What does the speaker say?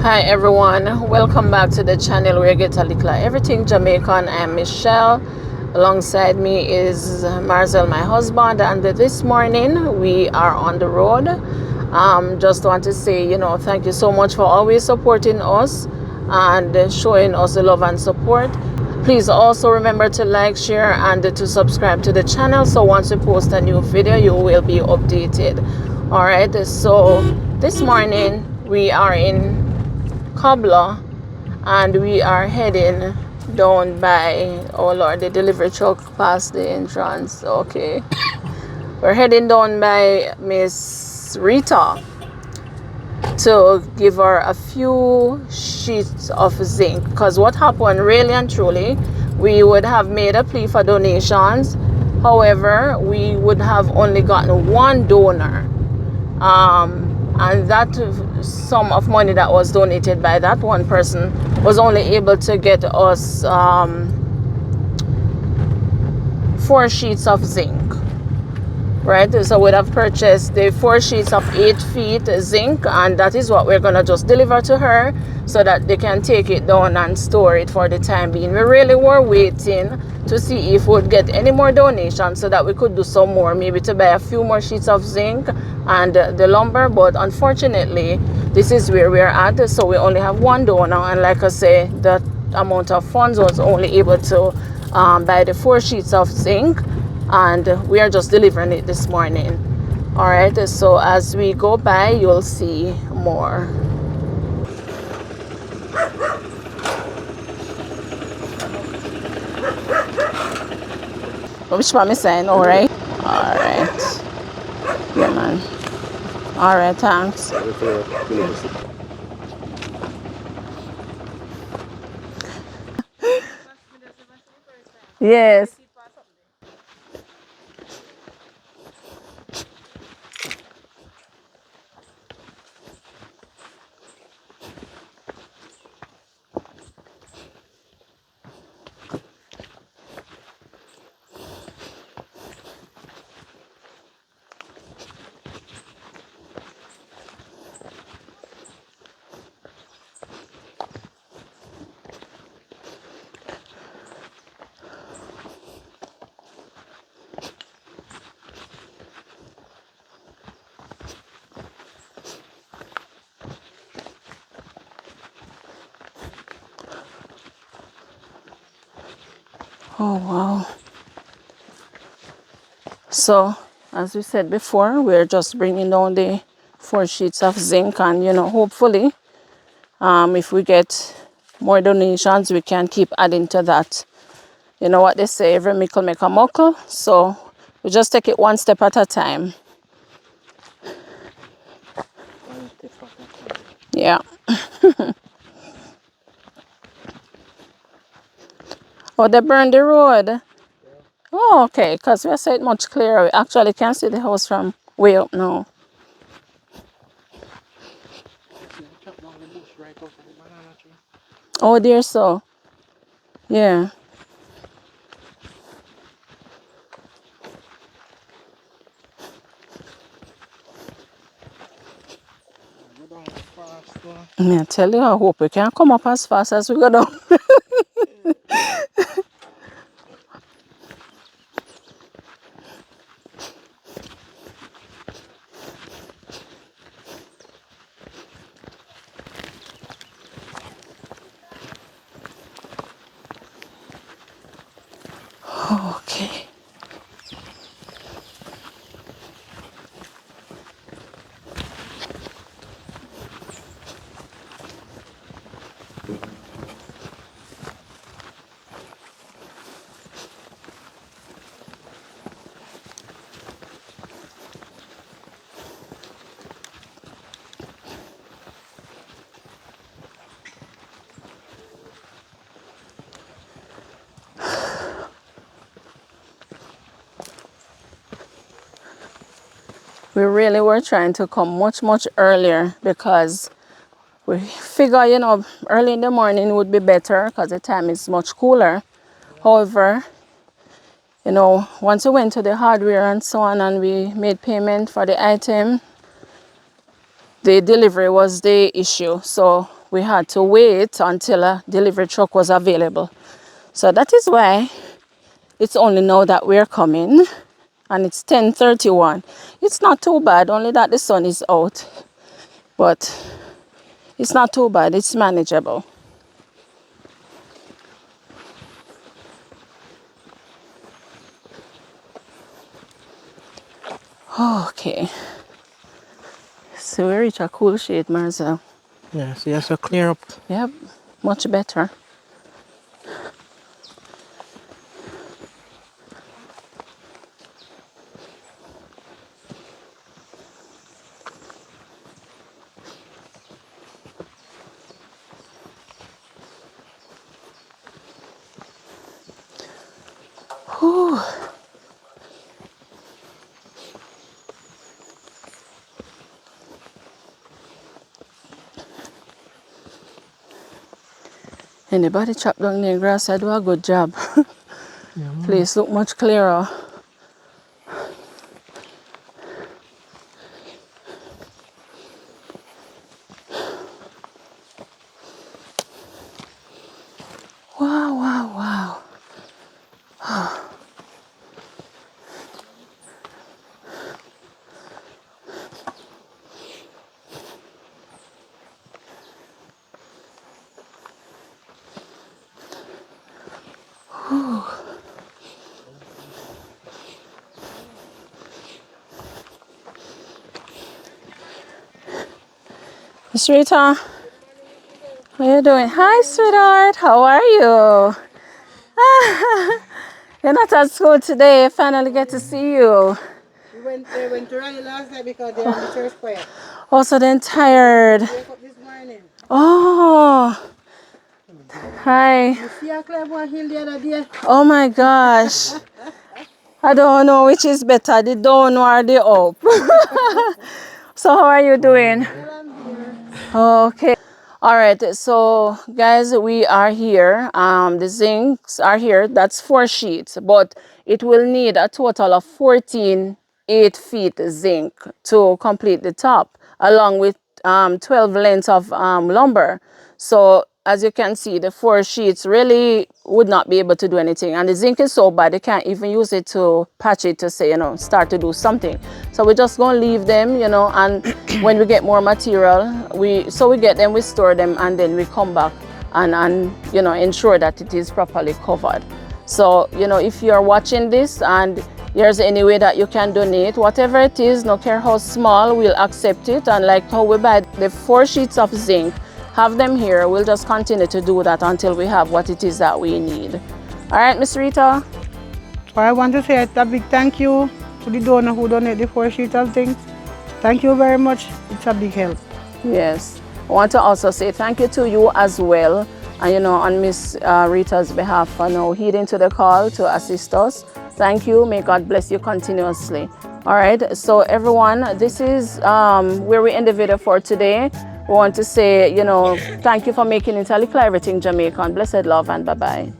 Hi everyone, welcome back to the channel where you get a little everything Jamaican. I am Michelle. Alongside me is Marcel, my husband, and this morning we are on the road. Just want to say, thank you so much for always supporting us and showing us the love and support. Please also remember to like, share, and to subscribe to the channel, so once we post a new video you will be updated. All right, so this morning we are in Cobbler and we are heading down by, oh Lord, the delivery truck past the entrance. Okay, we're heading down by Miss Rita to give her a few sheets of zinc, because what happened really and truly, we would have made a plea for donations. However, we would have only gotten one donor, and that sum of money that was donated by that one person was only able to get us 4 sheets of zinc, right? So we'd have purchased the 4 sheets of 8 feet zinc, and that is what we're gonna just deliver to her so that they can take it down and store it for the time being. We really were waiting to see if we'd get any more donations so that we could do some more, maybe to buy a few more sheets of zinc and the lumber, but unfortunately this is where we're at. So we only have one donor, and like I say, that amount of funds was only able to buy the 4 sheets of zinc, and we are just delivering it this morning. All right, so as we go by you'll see more. Which one is saying? All right. All right. Yeah, man. All right, thanks. Yes. Oh wow. So as we said before, we're just bringing down the 4 sheets of zinc, and hopefully if we get more donations we can keep adding to that. You know what they say, every mickle make a muckle, so we just take it one step at a time. Yeah. Oh, they burned the road. Oh, okay, because we said much clearer. We actually can see the house from way up now. Oh, dear, so. Yeah. I tell you, I hope we can come up as fast as we go down. Okay. We really were trying to come much earlier because we figure, early in the morning would be better because the time is much cooler. However, once we went to the hardware and so on and we made payment for the item, the delivery was the issue. So we had to wait until a delivery truck was available. So that is why it's only now that we're coming, and it's 10:31. It's not too bad, only that the sun is out, but it's not too bad, it's manageable. Okay, so we reach a cool shade, Marcel. Yeah, so you have to clear up. Yep, much better. Whew. Anybody chop down the grass, I do a good job. Yeah, Place look much clearer. Wow, wow, wow. Miss Rita, how you doing? Hi, sweetheart. How are you? You're not at school today. I finally get to see you. They went to rally last night because they're on the church choir. Also, then tired. Wake up this morning. Oh, hi. You see a Cleveland Hill the other day? Oh my gosh. I don't know which is better, the down or the up. So how are you doing? Well, I'm here. Okay. All right. So guys, we are here. The zincs are here. That's 4 sheets, but it will need a total of 14 8-feet zinc to complete the top, along with 12 lengths of lumber. So as you can see, the 4 sheets really would not be able to do anything. And the zinc is so bad, they can't even use it to patch it to say, start to do something. So we're just going to leave them, and when we get more material, we get them, we store them, and then we come back and ensure that it is properly covered. So, if you're watching this and there's any way that you can donate, whatever it is, no care how small, we'll accept it. And like how we buy the 4 sheets of zinc, have them here. We'll just continue to do that until we have what it is that we need. All right, Miss Rita? So I want to say a big thank you to the donor who donated the 4 sheets of things. Thank you very much. It's a big help. Yes. I want to also say thank you to you as well. And on Miss Rita's behalf for now heeding to the call to assist us. Thank you. May God bless you continuously. All right. So everyone, this is where we end the video for today. We want to say, thank you for making it a Likkle Everyting Jamaican. Blessed love and bye-bye.